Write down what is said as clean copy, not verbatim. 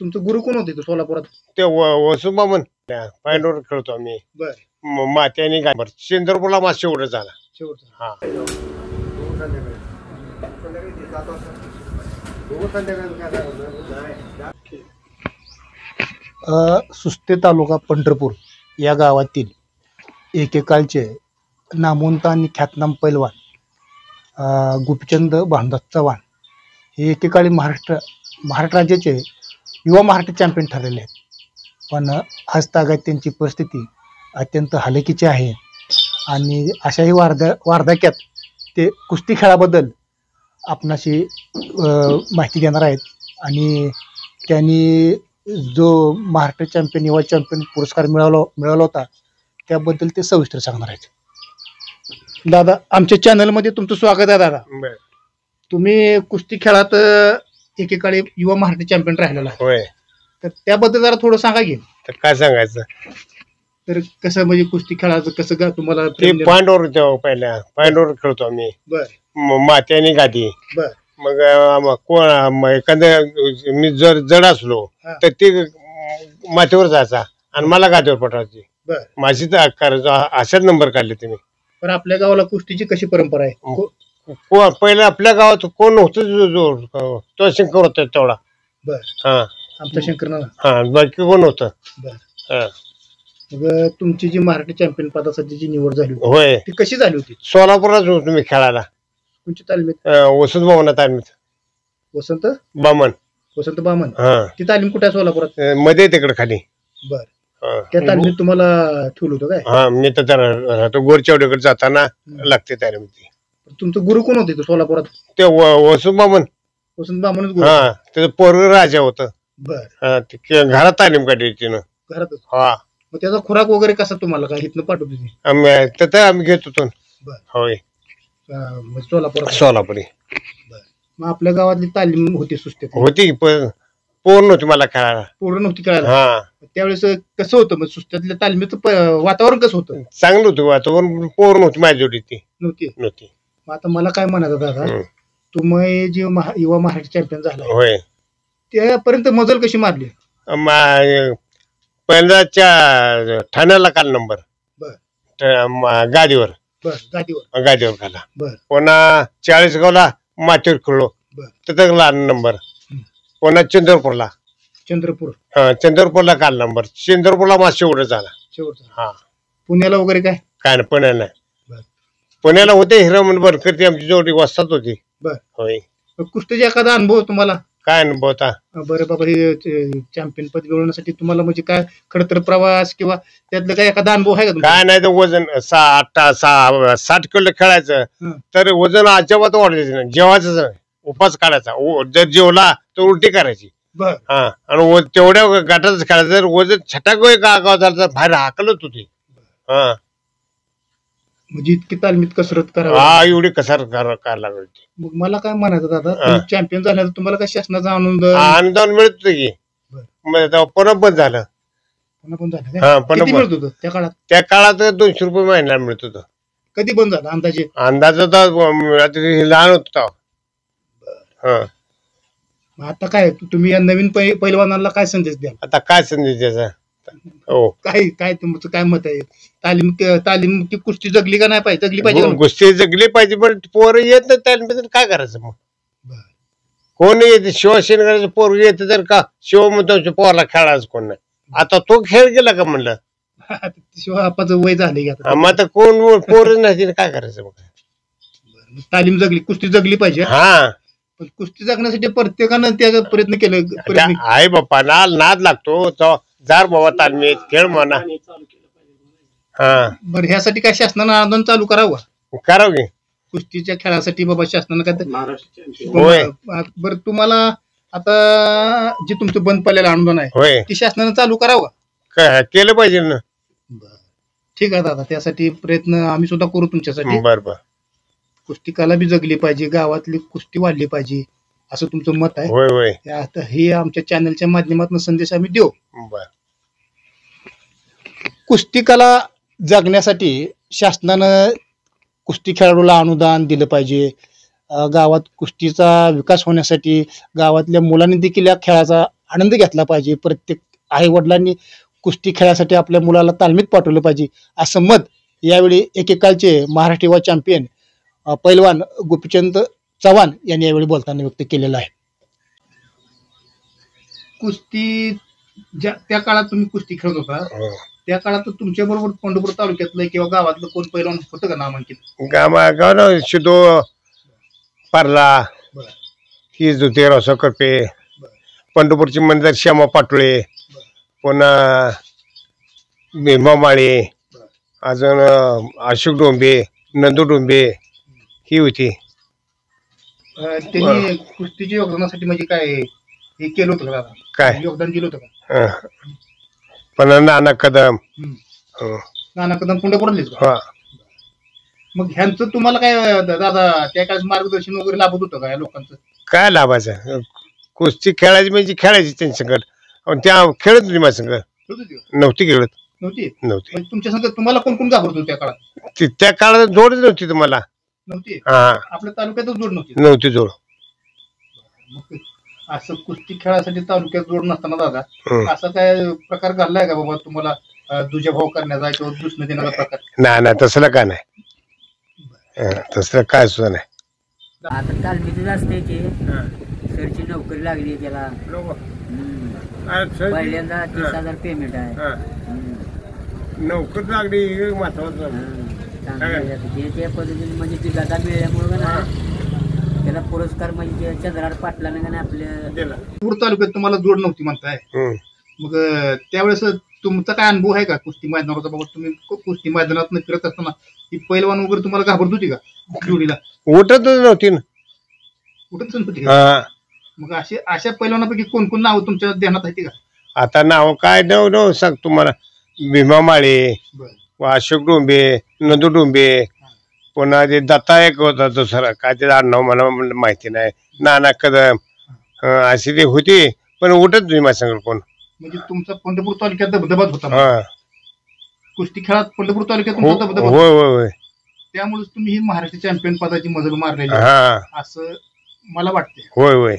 तुमचं गुरु कोण होते सोलापुरात? ते वसुबा म्हण पायंडवर खेळतो आम्ही. बर माती आणि गाय चंद्रपूरला माझ शेवट झाला शेवटचा. हा. सुस्ते तालुका पंढरपूर या गावातील एकेकाळचे नामवंत आणि ख्यातनाम पैलवान गोपीचंद भानुदास चव्हाण हे एकेकाळी महाराष्ट्र राज्याचे युवा महाराष्ट्र चॅम्पियन ठरलेले आहेत. पण आजतागायत त्यांची परिस्थिती अत्यंत हलकीची आहे आणि अशाही वार्धक्यात ते कुस्ती खेळाबद्दल आपणाशी माहिती देणार आहेत. आणि त्यांनी जो महाराष्ट्र चॅम्पियन युवा चॅम्पियन पुरस्कार मिळवला होता त्याबद्दल ते सविस्तर सांगणार आहेत. दादा, आमच्या चॅनलमध्ये तुमचं स्वागत आहे. दादा, तुम्ही कुस्ती खेळात एकेकाळी युवा महाराष्ट्र चॅम्पियन राहिलेला आहे, तर त्याबद्दल जरा थोडं सांगा की. तर काय सांगायचं, तर कसं म्हणजे कुस्ती खेळाचं कसं का तुम्हाला? ते पांडवर पहिल्या पांडवर खेळतो आम्ही. बर माती आणि गादी. बर मग कोण एखादं मी जर जड असलो तर ते मातीवर जायचा आणि मला गादीवर पटवायची. बर माझी तर करायचं अशाच नंबर काढले तुम्ही. पण आपल्या गावाला कुस्तीची कशी परंपरा आहे? पहिला आपल्या गावात कोण होतं तो शंकर होता तेवढा. बर हा आमचा शंकर ना. हा बाकी कोण होतं. बर मग तुमची जी महाराष्ट्र चॅम्पियन पदासाठी जी निवड झाली होती होय ती कशी झाली होती? सोलापुरात होतो तुम्ही खेळायला. तुमची तालमीत? वसंत भवनात तालमीत. वसंत बामन. हा ती तालीम कुठे आहे सोलापुरात? मध्ये तिकडे खाली. बर त्या तालमीत तुम्हाला ठेवलं होतं काय? हा मी तर राहतो गोरचेवडीकडे जाताना लागते तालीम. तुमचं गुरु कोण होते सोलापुरात? ते वसंत बामन. वसंत बामनच गुरु? हा त्याचं पोरग राजा होतं. बर घरात तालीम काढली तिनं. घरातच? हा. मग त्याचा खुराक वगैरे कसा तुम्हाला काय इथनं पाठवतो तुम्ही? आम्ही घेत होतो. होय सोलापुरी. मग आपल्या गावातली तालीम होती सुस्ते होती पण पोर नव्हती मला खेळायला. पूर्ण नव्हती कळायला? हा. त्यावेळेस कसं होतं मग सुस्त्यातल्या तालमीचं वातावरण कसं होतं? चांगलं होतं वातावरण. पोर नव्हती माझी जोडी ती नव्हती. मग आता मला काय म्हणायचं दादा, तुम्ही जे युवा महाराष्ट्र चॅम्पियन झाला होय त्यापर्यंत मजल कशी मारली? पहिल्याच्या ठाण्याला काल नंबर. गादीवर गादीवर खाला. पुन्हा 40 गावला मातीवर खेळलो तिथं लहान नंबर. पुन्हा चंद्रपूरला काल नंबर. चंद्रपूरला माझ शेवट झाला. हा. पुण्याला वगैरे काय? काय नाही पुण्याला नाही. पुण्याला होते हिरामन बरकर ती आमची जोडी वाजतात होती. होय. कुस्तीचा एखादा अनुभव तुम्हाला? काय अनुभव होता? बरं बाबा, हे चॅम्पियन पद मिळवण्यासाठी तुम्हाला म्हणजे काय खडतर प्रवास किंवा त्यातलं काय एखादा अनुभव आहे का? काय नाही, तर वजन 60 किलो खेळायचं तर वजन अजिबात वाढायचं नाही. जेवायचं उपास काढायचा. जर जेवला तर उलटी करायची. हा. आणि तेवढ्या गाठाच खेळायचं. जर वजन छटाक गाव झालं तर बाहेर हाकलत होती. हा. म्हणजे इतकी तालमीत कसरत करा? हा, एवढी कसरत करायला लागली. मग मला काय म्हणायचं दादा, चॅम्पियन झाल्यावर तुम्हाला काय शासनाचा आनंद मिळत होता की? पुन्हा बंद झालं. किती मिळत होतं त्या काळात? त्या काळात 200 रुपये महिन्याला मिळत होतं. कधी बंद झालं अंदाजे? अंदाज लहान होता. आता काय तुम्ही या नवीन पैलवानाला काय संदेश द्या? आता काय संदेश द्यायचा? हो, काय तुमचं काय मत आहे? तालीम की कुस्ती जगली का नाही पाहिजे? जगली पाहिजे. कुस्ती जगली पाहिजे पण पोरं येत नाही तालीम. काय करायचं मग? कोण येते? शिवसेनेचं पोर येते तर का शिव म्हणतो पोराला खेळायचं कोण नाही. आता तो खेळ गेला का म्हणलं? शिवापाचं वय झाले. मग आता कोण पोरच नाही, काय करायचं मग? तालीम जगली, कुस्ती जगली पाहिजे. हा. पण कुस्ती जगण्यासाठी प्रत्येकानं त्या प्रयत्न केले आहे बाप्पा. नाद लागतो जार बाबा तालमीत खेळ म्हणा. हा. बरं, ह्यासाठी काय शासनानं आंदोलन चालू करावं? की कुस्तीच्या खेळासाठी बाबा शासनानं काय? बरं, तुम्हाला आता जे तुमचं बंद पडलेलं आंदोलन आहे ते शासनानं चालू करावं? केलं पाहिजे ना. ठीक आहे दादा, त्यासाठी प्रयत्न आम्ही सुद्धा करू तुमच्यासाठी. बरोबर. कुस्ती कला बी जगली पाहिजे, गावातली कुस्ती वाढली पाहिजे असं तुमचं मत आहे? होय होय. हे आमच्या चॅनलच्या माध्यमातून संदेश आम्ही देऊ. कुस्ती कला जगण्यासाठी शासनानं कुस्ती खेळाडूला अनुदान दिलं पाहिजे. गावात कुस्तीचा विकास होण्यासाठी गावातल्या मुलांनी देखील या खेळाचा आनंद घेतला पाहिजे. प्रत्येक आई वडिलांनी कुस्ती खेळासाठी आपल्या मुलाला तालमीत पाठवलं पाहिजे असं मत यावेळी एकेकाळचे महाराष्ट्र युवा चॅम्पियन पैलवान गोपीचंद चव्हाण यांनी यावेळी बोलताना व्यक्त केलेलं आहे. कुस्ती त्या काळात तुम्ही कुस्ती खेळत होता, त्या काळात तुमच्या बरोबर पंढरपूर तालुक्यातलं किंवा गावातलं कोण पैलवान होतं का नामांकित? गाव शिदो पार्ला ही ज्योतिराव करपे, पंढरपूरचे मंदिर श्यामा पाटोळे, पुन्हा भीमा माळे, अजून अशोक डोंबे, नंदू डोंबे ही होती. त्यांनी कुस्तीच्या योगदानासाठी म्हणजे काय हे केलं होतं का दादा? काय योगदान दिलं होतं का? पण नाना कदम, नाना कदम पंढरपूरलेच का? हा. मग ह्यांचं तुम्हाला काय दादा त्या काळात मार्गदर्शन वगैरे लाभत होतं का या लोकांचं? काय लाभायचं? कुस्ती खेळायची म्हणजे खेळायची त्यांच्याकडे, त्या खेळत होती माझ्या संग, खेळत होती का? नव्हती खेळत, नव्हती. नव्हती. म्हणजे तुमच्या संग तुम्हाला कोण कोण घाबरत होतं त्या काळात? त्या काळात जोडच नव्हती तुम्हाला. नव्हती. हा, आपल्या तालुक्यातच जोड नव्हती. नव्हती जोड. मग असं कुस्ती खेळासाठी तालुक्यात जोड नसताना दादा असा काय प्रकार घडलाय का बाबा तुम्हाला दुजाभाव करण्याचा किंवा दुसणं देण्याचा प्रकार? नाही तसलं काय नाही, तसलं काय सुद्धा नाही. आता तालमीतच असते ते सरची नोकरी लागली त्याला. पहिल्यांदा 30,000 पेमेंट आहे. नोकरी लागली महत्वाचं. त्या पद्धतीने म्हणजे ती गदा मिळाल्यामुळे ना त्याला पुरस्कार म्हणजे चंद्रार पाटलाने का आपल्या पूर तालुक्यात तुम्हाला जोड नव्हती म्हणताय. मग त्यावेळेस तुमचा काय अनुभव आहे का कुस्ती मैदानावरचा? बाबा तुम्ही कुस्ती मैदानात फिरत असताना ही पैलवान वगैरे तुम्हाला घाबरत होती का जोडीला? उठतच नव्हती ना. उठत नव्हती का? मग अशा पैलवानापैकी कोण कोण नाव तुमच्या ध्यानात आहे का? आता नाव काय नाव सांग तुम्हाला. भीमा माळे, अशोक डोंबे, नंदू डोंबे, पुन्हा ते दत्ता एक होता दुसरा, काय ते नाव मला माहिती नाही, नाना कदम, अशी ते होती. पण उठत तुम्ही माझ्या सांग कोण. म्हणजे तुमचा पंढरपूर तालुक्यात दबदबाच होता कुस्ती खेळात. पंढरपूर तालुक्यात तुमचा दबदबा. होय होय होय. त्यामुळे तुम्ही ही महाराष्ट्र चॅम्पियन पदाची मजल मारलेली असं मला वाटते. होय होय.